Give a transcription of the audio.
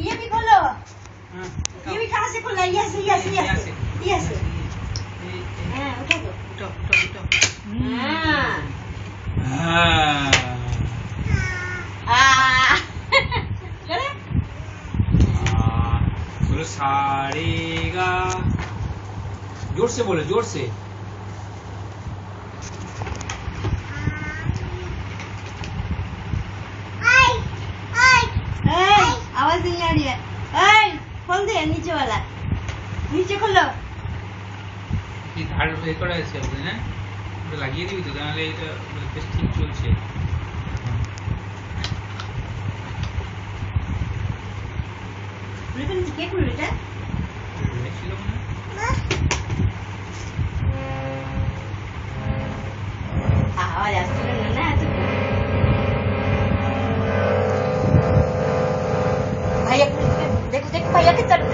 ये भी खोलो। ये भी कहाँ से खोला? ये से ये से ये से ये से। हाँ उठा दो। उठो उठो उठो। हाँ करे? बोलो सारेगा। जोर से बोलो, जोर से। आवाज नहीं आ रही है। खोल दे नीचे वाला, नीचे खोलो। আর এ করা আছে আপনি না, ওটা লাগিয়ে দিবি তো, তাহলে এটা বেশ ঠিক চলছে। রিপন কে করলো এটা? ছিল মনে আওয়াজ আসছিল না এত। भैया देखो देखो भैया की तरफ